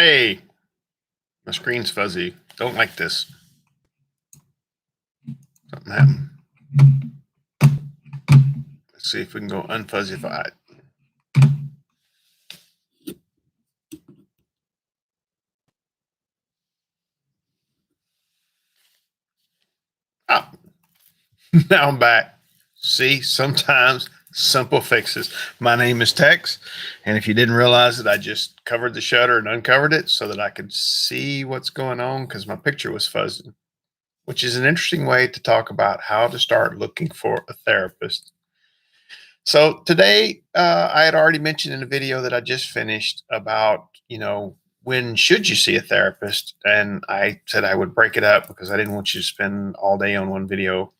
Hey, my screen's fuzzy. Don't like this. Something happened. Let's see if we can go unfuzzify it. Ah, now I'm back. See, sometimes simple fixes. My name is Tex, and if you didn't realize it, I just covered the shutter and uncovered it so that I could see what's going on because my picture was fuzzy, which is an interesting way to talk about how to start looking for a therapist. So today, I had already mentioned in a video that I just finished about, when should you see a therapist? And I said I would break it up because I didn't want you to spend all day on one video.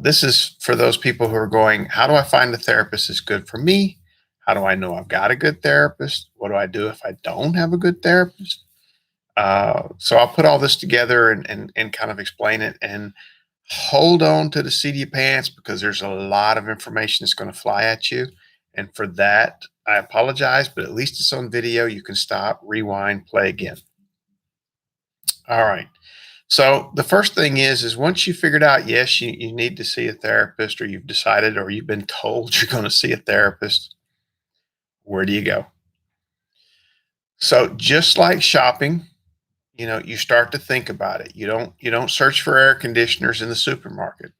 This is for those people who are going, how do I find a therapist that's good for me? How do I know I've got a good therapist? What do I do if I don't have a good therapist? So I'll put all this together and kind of explain it. And hold on to the seat of your pants because there's a lot of information that's going to fly at you. And for that, I apologize, but at least it's on video. You can stop, rewind, play again. All right. So the first thing is once you figured out, yes, you need to see a therapist, or you've decided, or you've been told you're going to see a therapist, where do you go? So just like shopping, you start to think about it. You don't search for air conditioners in the supermarket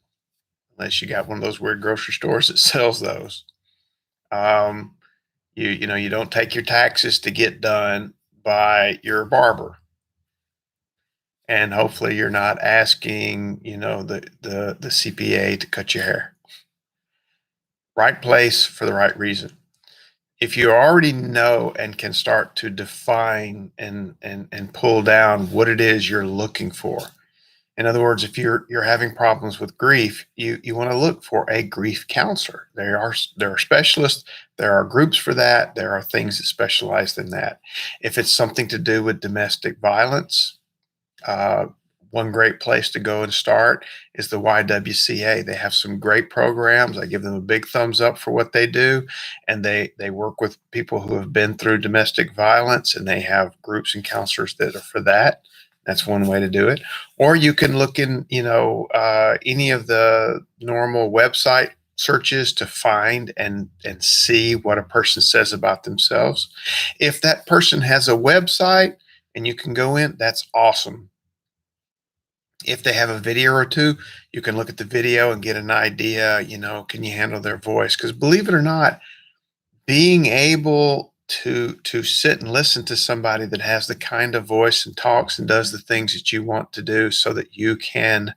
unless you got one of those weird grocery stores that sells those. Um, you don't take your taxes to get done by your barber, and hopefully you're not asking the CPA to cut your hair. Right place for the right reason. If you already know and can start to define and pull down what it is you're looking for. In other words, if you're having problems with grief, you want to look for a grief counselor. There are specialists, there are groups for that, there are things that specialize in that. If it's something to do with domestic violence, uh, one great place to go and start is the YWCA. They have some great programs. I give them a big thumbs up for what they do, and they work with people who have been through domestic violence, and they have groups and counselors that are for that. That's one way to do it. Or you can look in, any of the normal website searches to find and see what a person says about themselves. If that person has a website and you can go in, that's awesome. If they have a video or two, you can look at the video and get an idea, can you handle their voice? Because believe it or not, being able to sit and listen to somebody that has the kind of voice and talks and does the things that you want to do so that you can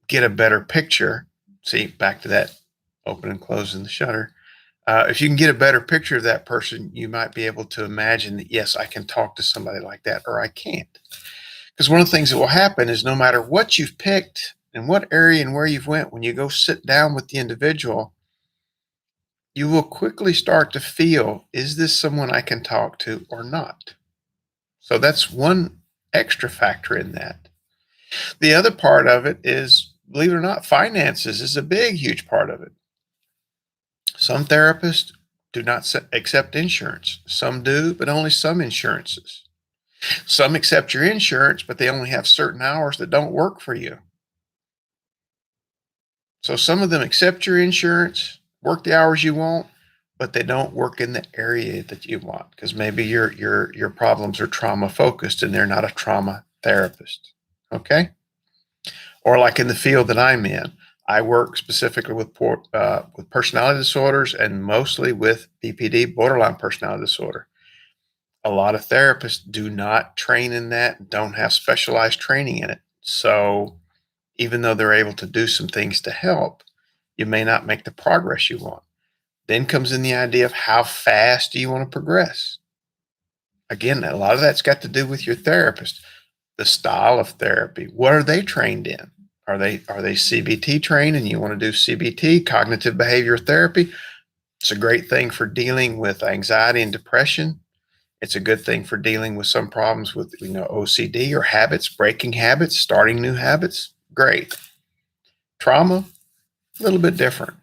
get a better picture. See, back to that open and closing the shutter. If you can get a better picture of that person, you might be able to imagine that, yes, I can talk to somebody like that, or I can't. Because one of the things that will happen is no matter what you've picked and what area and where you've went, when you go sit down with the individual, you will quickly start to feel, is this someone I can talk to or not? So that's one extra factor in that. The other part of it is, believe it or not, finances is a big, huge part of it. Some therapists do not accept insurance. Some do, but only some insurances. Some accept your insurance, but they only have certain hours that don't work for you. So some of them accept your insurance, work the hours you want, but they don't work in the area that you want because maybe your problems are trauma focused and they're not a trauma therapist. Okay? Or like in the field that I'm in, I work specifically with personality disorders and mostly with BPD, borderline personality disorder. A lot of therapists do not train in that, don't have specialized training in it. So even though they're able to do some things to help, you may not make the progress you want. Then comes in the idea of how fast do you want to progress? Again, a lot of that's got to do with your therapist, the style of therapy. What are they trained in? Are they CBT trained and you want to do CBT, cognitive behavior therapy? It's a great thing for dealing with anxiety and depression. It's a good thing for dealing with some problems with OCD or habits, breaking habits, starting new habits. Great. Trauma, a little bit different.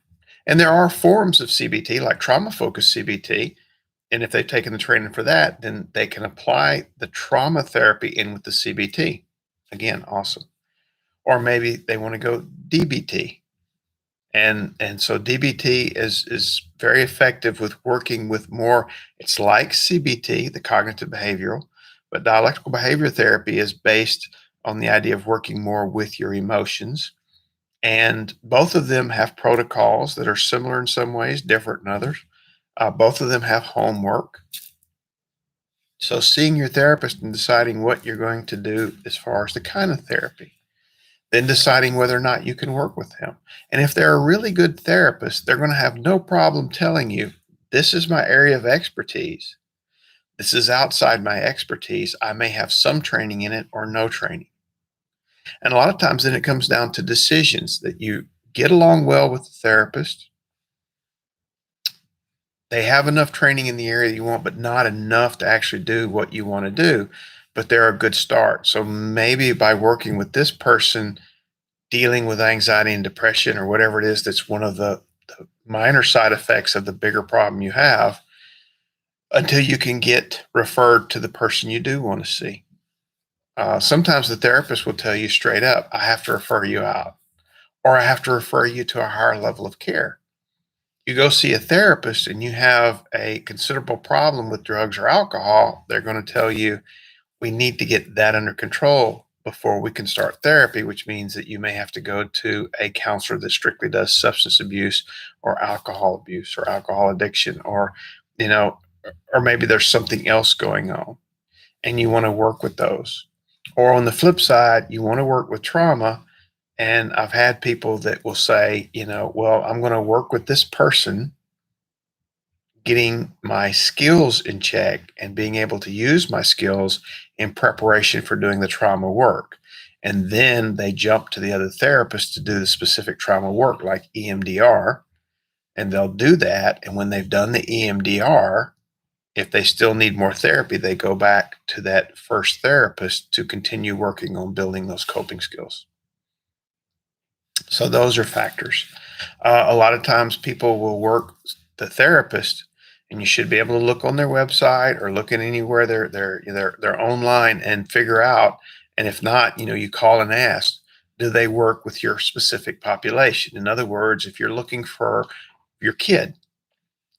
And there are forms of CBT, like trauma-focused CBT. And if they've taken the training for that, then they can apply the trauma therapy in with the CBT. Again, awesome. Or maybe they want to go DBT. And so DBT is very effective with working with more. It's like CBT, the cognitive behavioral, but dialectical behavior therapy is based on the idea of working more with your emotions. And both of them have protocols that are similar in some ways, different in others. Both of them have homework. So seeing your therapist and deciding what you're going to do as far as the kind of therapy, then deciding whether or not you can work with them. And if they're a really good therapist, they're going to have no problem telling you, this is my area of expertise. This is outside my expertise. I may have some training in it or no training. And a lot of times then it comes down to decisions that you get along well with the therapist. They have enough training in the area you want, but not enough to actually do what you want to do. But they're a good start. So maybe by working with this person, dealing with anxiety and depression or whatever it is that's one of the minor side effects of the bigger problem you have, until you can get referred to the person you do want to see. Sometimes the therapist will tell you straight up, I have to refer you out, or I have to refer you to a higher level of care. You go see a therapist and you have a considerable problem with drugs or alcohol, they're going to tell you, we need to get that under control before we can start therapy, which means that you may have to go to a counselor that strictly does substance abuse or alcohol abuse or alcohol addiction, or, you know, or maybe there's something else going on and you want to work with those. Or on the flip side, you want to work with trauma. And I've had people that will say, well, I'm going to work with this person, getting my skills in check and being able to use my skills in preparation for doing the trauma work. And then they jump to the other therapist to do the specific trauma work, like EMDR, and they'll do that. And when they've done the EMDR, if they still need more therapy, they go back to that first therapist to continue working on building those coping skills. So those are factors. A lot of times people will work the therapist, and you should be able to look on their website or look at anywhere they're online and figure out. And if not, you call and ask, do they work with your specific population? In other words, if you're looking for your kid,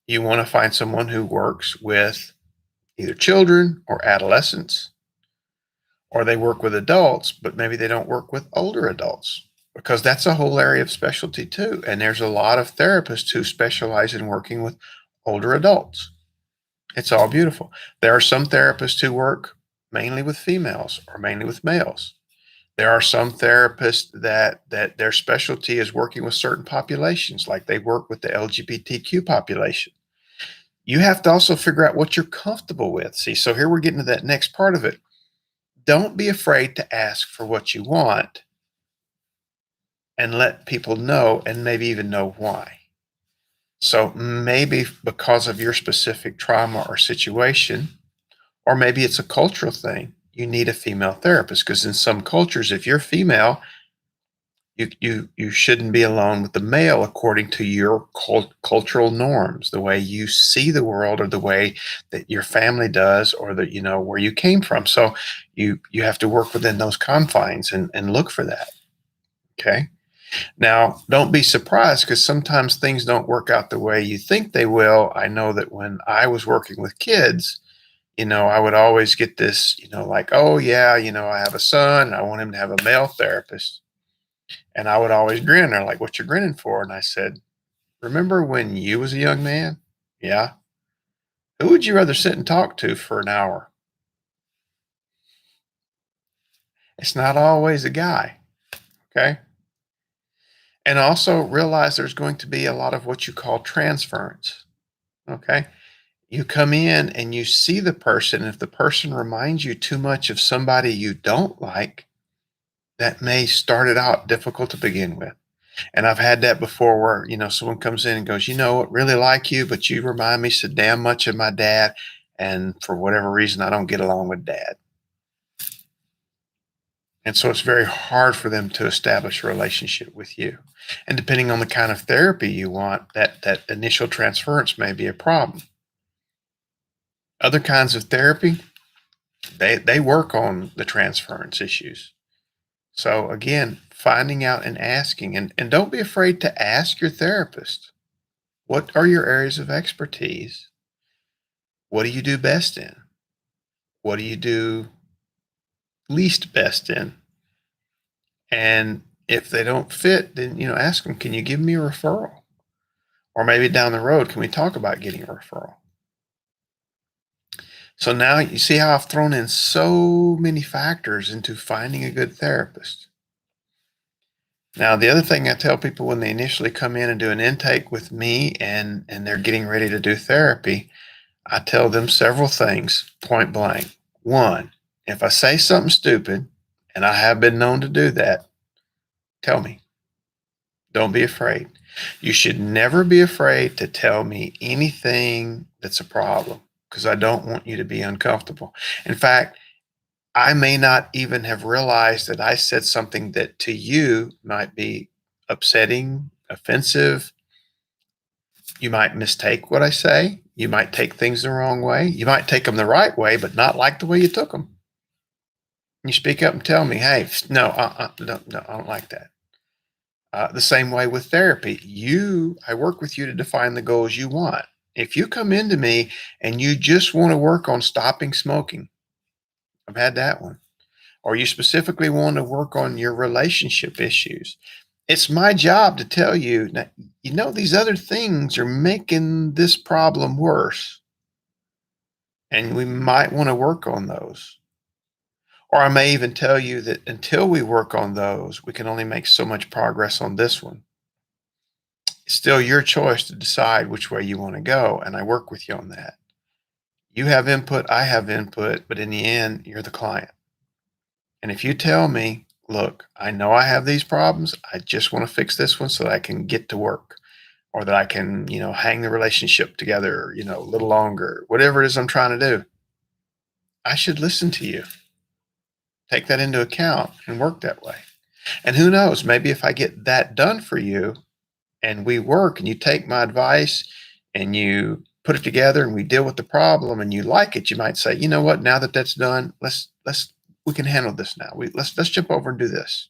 you want to find someone who works with either children or adolescents, or they work with adults, but maybe they don't work with older adults, because that's a whole area of specialty too. And there's a lot of therapists who specialize in working with older adults. It's all beautiful. There are some therapists who work mainly with females or mainly with males. There are some therapists that their specialty is working with certain populations, like they work with the LGBTQ population. You have to also figure out what you're comfortable with. See, so here we're getting to that next part of it. Don't be afraid to ask for what you want, and let people know, and maybe even know why. So maybe because of your specific trauma or situation, or maybe it's a cultural thing, you need a female therapist, because in some cultures, if you're female, you shouldn't be alone with the male according to your cultural norms, the way you see the world, or the way that your family does, or that where you came from. So you have to work within those confines and look for that. Okay. Now, don't be surprised, because sometimes things don't work out the way you think they will. I know that when I was working with kids, I would always get this, like, oh, yeah, I have a son and I want him to have a male therapist. And I would always grin. They're like, what you grinning for? And I said, remember when you was a young man? Yeah. Who would you rather sit and talk to for an hour? It's not always a guy. Okay. And also realize there's going to be a lot of what you call transference. Okay. You come in and you see the person. If the person reminds you too much of somebody you don't like, that may start it out difficult to begin with. And I've had that before where, someone comes in and goes, I really like you, but you remind me so damn much of my dad. And for whatever reason, I don't get along with dad. And so it's very hard for them to establish a relationship with you. And depending on the kind of therapy you want, that initial transference may be a problem. Other kinds of therapy, they work on the transference issues. So again, finding out and asking, and don't be afraid to ask your therapist, what are your areas of expertise? What do you do best in? What do you do least best in? And if they don't fit, then ask them, can you give me a referral? Or maybe down the road, can we talk about getting a referral? So now you see how I've thrown in so many factors into finding a good therapist. Now, the other thing I tell people when they initially come in and do an intake with me and they're getting ready to do therapy, I tell them several things point blank. One, if I say something stupid, and I have been known to do that, tell me. Don't be afraid. You should never be afraid to tell me anything that's a problem because I don't want you to be uncomfortable. In fact, I may not even have realized that I said something that to you might be upsetting, offensive. You might mistake what I say. You might take things the wrong way. You might take them the right way, but not like the way you took them. You speak up and tell me, hey, no, no, I don't like that. The same way with therapy. I work with you to define the goals you want. If you come into me and you just want to work on stopping smoking, I've had that one. Or you specifically want to work on your relationship issues. It's my job to tell you, now, these other things are making this problem worse. And we might want to work on those. Or I may even tell you that until we work on those, we can only make so much progress on this one. It's still your choice to decide which way you want to go. And I work with you on that. You have input, I have input, but in the end, you're the client. And if you tell me, look, I know I have these problems. I just want to fix this one so that I can get to work or that I can, hang the relationship together, a little longer, whatever it is I'm trying to do. I should listen to you, take that into account and work that way. And who knows, maybe if I get that done for you and we work and you take my advice and you put it together and we deal with the problem and you like it, you might say, you know what, now that that's done, we can handle this now. Let's jump over and do this.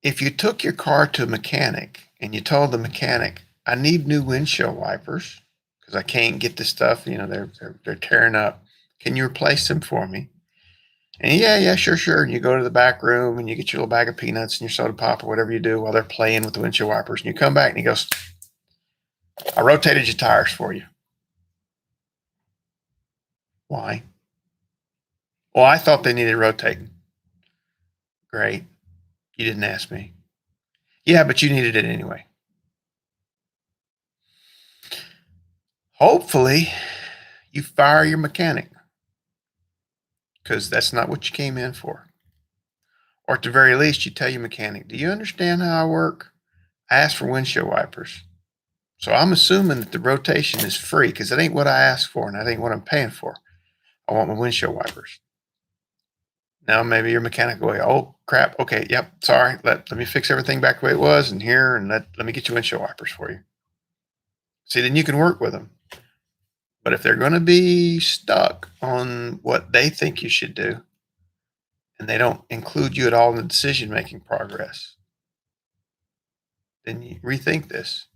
If you took your car to a mechanic and you told the mechanic, I need new windshield wipers because I can't get this stuff, they're tearing up. Can you replace them for me? And yeah, sure. And you go to the back room and you get your little bag of peanuts and your soda pop or whatever you do while they're playing with the windshield wipers. And you come back and he goes, I rotated your tires for you. Why? Well, I thought they needed rotating. Great. You didn't ask me. Yeah, but you needed it anyway. Hopefully, you fire your mechanic because that's not what you came in for. Or at the very least, you tell your mechanic, do you understand how I work? I asked for windshield wipers. So I'm assuming that the rotation is free because that ain't what I asked for and that ain't what I'm paying for. I want my windshield wipers. Now maybe your mechanic will go, oh crap, okay, yep, sorry, let me fix everything back the way it was and here, and let me get you windshield wipers for you. See, then you can work with them. But if they're going to be stuck on what they think you should do, and they don't include you at all in the decision-making progress, then you rethink this.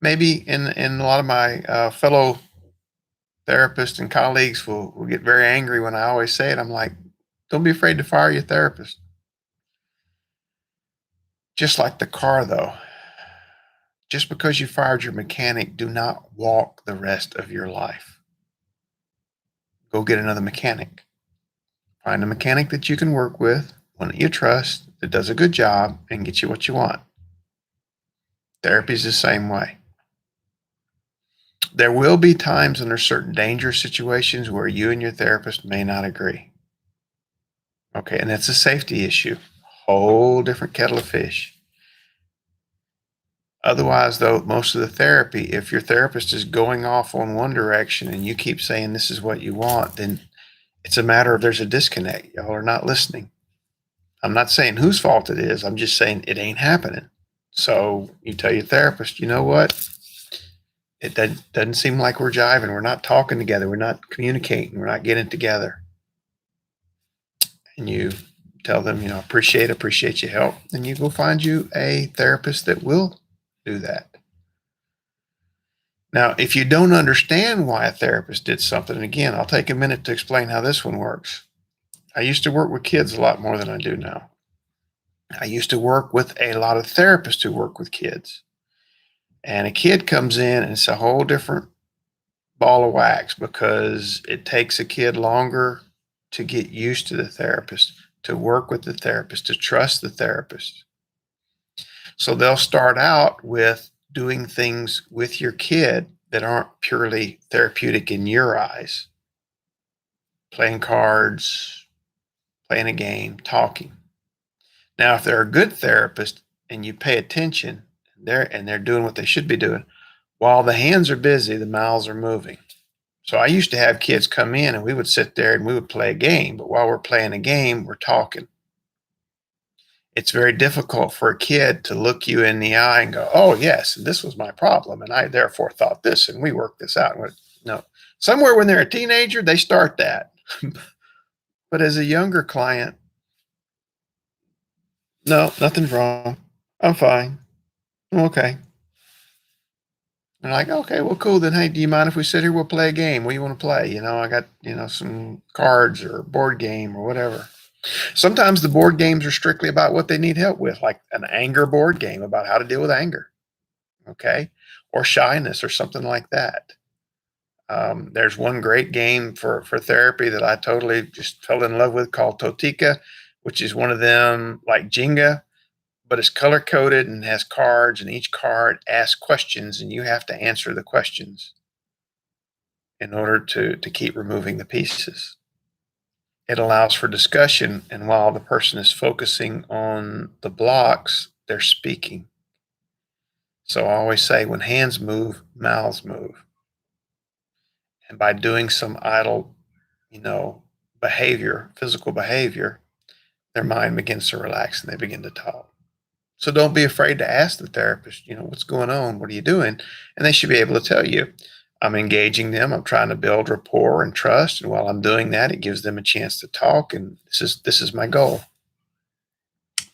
Maybe in a lot of my fellow therapists and colleagues will get very angry when I always say it. I'm like, don't be afraid to fire your therapist. Just like the car, though. Just because you fired your mechanic, do not walk the rest of your life. Go get another mechanic. Find a mechanic that you can work with, one that you trust, that does a good job, and get you what you want. Therapy is the same way. There will be times under certain dangerous situations where you and your therapist may not agree. Okay, and that's a safety issue. Whole different kettle of fish. Otherwise, though, most of the therapy, if your therapist is going off on one direction and you keep saying this is what you want, then it's a matter of there's a disconnect. Y'all are not listening. I'm not saying whose fault it is. I'm just saying it ain't happening. So you tell your therapist, you know what? It doesn't seem like we're jiving. We're not talking together. We're not communicating. We're not getting together. And you tell them, appreciate your help. And you go find you a therapist that will do that. Now, if you don't understand why a therapist did something, and again, I'll take a minute to explain how this one works. I used to work with kids a lot more than I do now. I used to work with a lot of therapists who work with kids. And a kid comes in and it's a whole different ball of wax because it takes a kid longer to get used to the therapist, to work with the therapist, to trust the therapist. So they'll start out with doing things with your kid that aren't purely therapeutic in your eyes. Playing cards, playing a game, talking. Now, if they're a good therapist and you pay attention, they're doing what they should be doing, while the hands are busy, the mouths are moving. So I used to have kids come in and we would sit there and we would play a game, but while we're playing a game, we're talking. It's very difficult for a kid to look you in the eye and go, oh, yes, this was my problem, and I therefore thought this, and we worked this out. No, somewhere when they're a teenager, they start that. But as a younger client, no, nothing's wrong. I'm fine. I'm okay. And like, okay, well, cool. Then, hey, do you mind if we sit here? We'll play a game. What do you want to play? I got, some cards or a board game or whatever. Sometimes the board games are strictly about what they need help with, like an anger board game about how to deal with anger. Okay. Or shyness or something like that. There's one great game for therapy that I totally just fell in love with called Totika, which is one of them like Jenga, but it's color coded and has cards, and each card asks questions, and you have to answer the questions in order to keep removing the pieces. It allows for discussion, and while the person is focusing on the blocks, they're speaking. So I always say when hands move, mouths move. And by doing some idle, behavior, physical behavior, their mind begins to relax and they begin to talk. So don't be afraid to ask the therapist, what's going on? What are you doing? And they should be able to tell you. I'm engaging them. I'm trying to build rapport and trust. And while I'm doing that, it gives them a chance to talk. And this is my goal.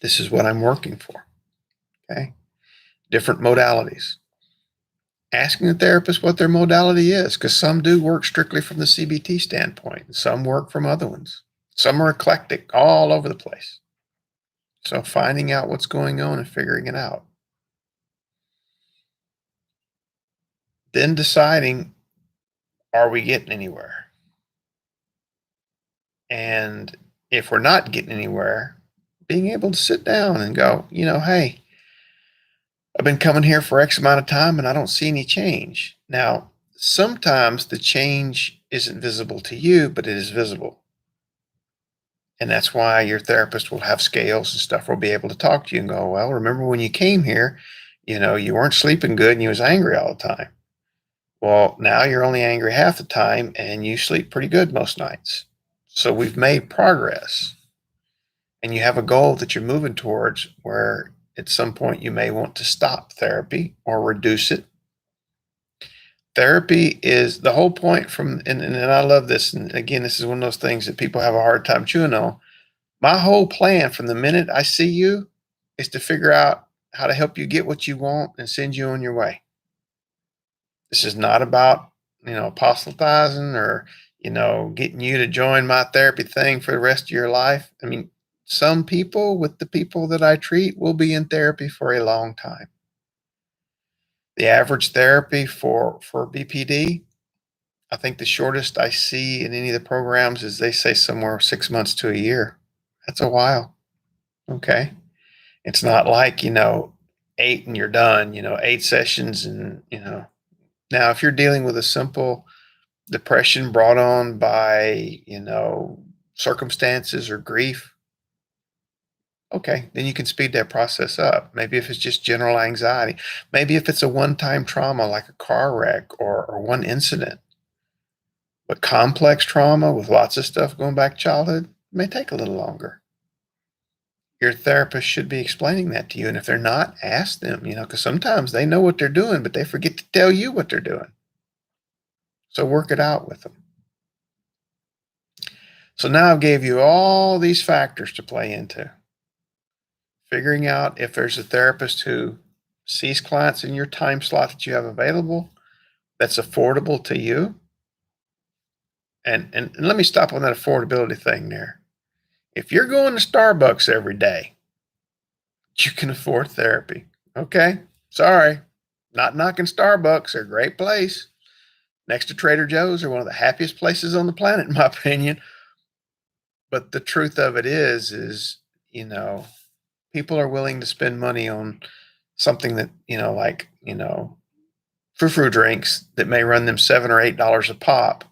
This is what I'm working for. Okay. Different modalities. Asking the therapist what their modality is, because some do work strictly from the CBT standpoint. Some work from other ones. Some are eclectic, all over the place. So finding out what's going on and figuring it out. Then deciding, are we getting anywhere? And if we're not getting anywhere, being able to sit down and go, hey, I've been coming here for X amount of time and I don't see any change. Now, sometimes the change isn't visible to you, but it is visible. And that's why your therapist will have scales and stuff, will be able to talk to you and go, well, remember when you came here, you weren't sleeping good and you was angry all the time. Well, now you're only angry half the time and you sleep pretty good most nights. So we've made progress. And you have a goal that you're moving towards where at some point you may want to stop therapy or reduce it. Therapy is the whole point and I love this. And again, this is one of those things that people have a hard time chewing on. My whole plan from the minute I see you is to figure out how to help you get what you want and send you on your way. This is not about, proselytizing or, getting you to join my therapy thing for the rest of your life. I mean, some people with the people that I treat will be in therapy for a long time. The average therapy for BPD, I think the shortest I see in any of the programs is they say somewhere 6 months to a year. That's a while. Okay. It's not like, 8 and you're done, 8 sessions and, Now, if you're dealing with a simple depression brought on by, circumstances or grief, okay, then you can speed that process up. Maybe if it's just general anxiety, maybe if it's a one-time trauma like a car wreck or one incident. But complex trauma with lots of stuff going back to childhood may take a little longer. Your therapist should be explaining that to you. And if they're not, ask them, because sometimes they know what they're doing, but they forget to tell you what they're doing. So work it out with them. So now I've gave you all these factors to play into. Figuring out if there's a therapist who sees clients in your time slot that you have available that's affordable to you. And let me stop on that affordability thing there. If you're going to Starbucks every day, you can afford therapy. Okay? Sorry. Not knocking Starbucks. They're a great place. Next to Trader Joe's are one of the happiest places on the planet, in my opinion. But the truth of it is, people are willing to spend money on something that, like, frou-frou drinks that may run them $7 or $8 a pop.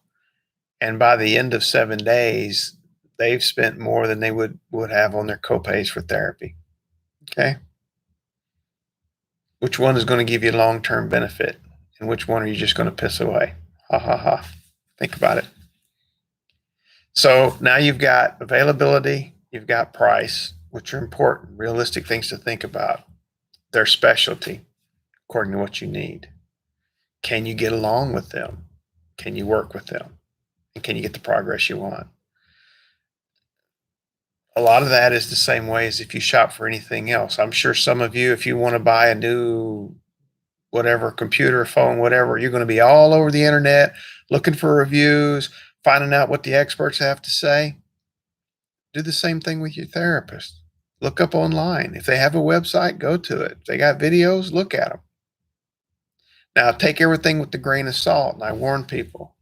And by the end of 7 days, they've spent more than they would have on their copays for therapy. Okay. Which one is going to give you long-term benefit? And which one are you just going to piss away? Ha ha ha. Think about it. So now you've got availability, you've got price, which are important, realistic things to think about. Their specialty, according to what you need. Can you get along with them? Can you work with them? And can you get the progress you want? A lot of that is the same way as if you shop for anything else. I'm sure some of you, if you want to buy a new whatever, computer, phone, whatever, you're going to be all over the internet looking for reviews, finding out what the experts have to say. Do the same thing with your therapist. Look up online. If they have a website, go to it. If they got videos, look at them. Now, take everything with a grain of salt, and I warn people.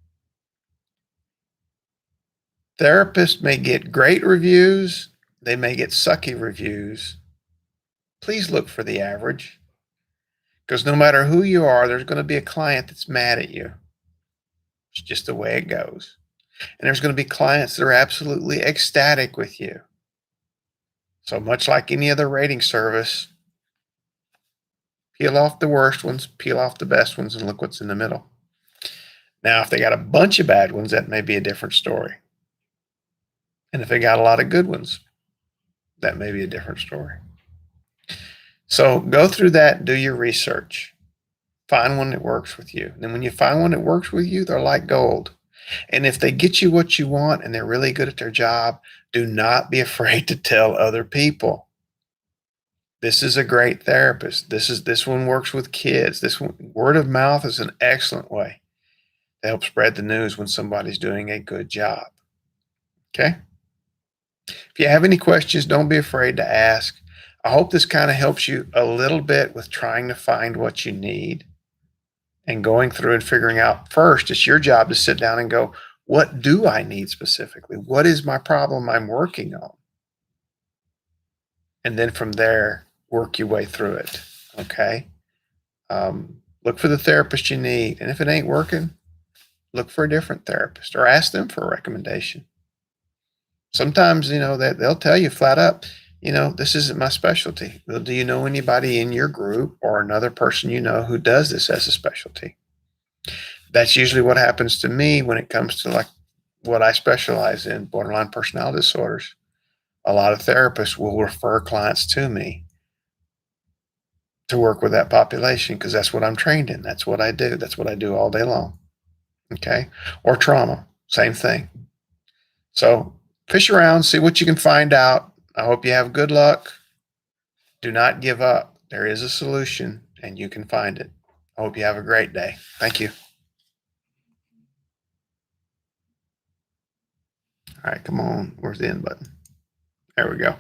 Therapists may get great reviews. They may get sucky reviews. Please look for the average, because no matter who you are, there's going to be a client that's mad at you. It's just the way it goes. And there's going to be clients that are absolutely ecstatic with you. So much like any other rating service, peel off the worst ones, peel off the best ones, and look what's in the middle. Now, if they got a bunch of bad ones, that may be a different story. And if they got a lot of good ones, that may be a different story. So go through that, do your research. Find one that works with you. And then when you find one that works with you, they're like gold. And if they get you what you want and they're really good at their job, do not be afraid to tell other people. This is a great therapist. This one works with kids. This one, word of mouth is an excellent way to help spread the news when somebody's doing a good job. Okay? If you have any questions, don't be afraid to ask. I hope this kind of helps you a little bit with trying to find what you need and going through and figuring out. First, it's your job to sit down and go, what do I need specifically? What is my problem I'm working on? And then from there, work your way through it. Okay? Look for the therapist you need. And if it ain't working, look for a different therapist or ask them for a recommendation. Sometimes, that they'll tell you flat up, this isn't my specialty. Well, do you know anybody in your group or another person who does this as a specialty? That's usually what happens to me when it comes to like what I specialize in, borderline personality disorders. A lot of therapists will refer clients to me to work with that population because that's what I'm trained in. That's what I do. That's what I do all day long. Okay. Or trauma, same thing. So fish around, see what you can find out. I hope you have good luck. Do not give up. There is a solution and you can find it. I hope you have a great day. Thank you. All right, come on. Where's the end button? There we go.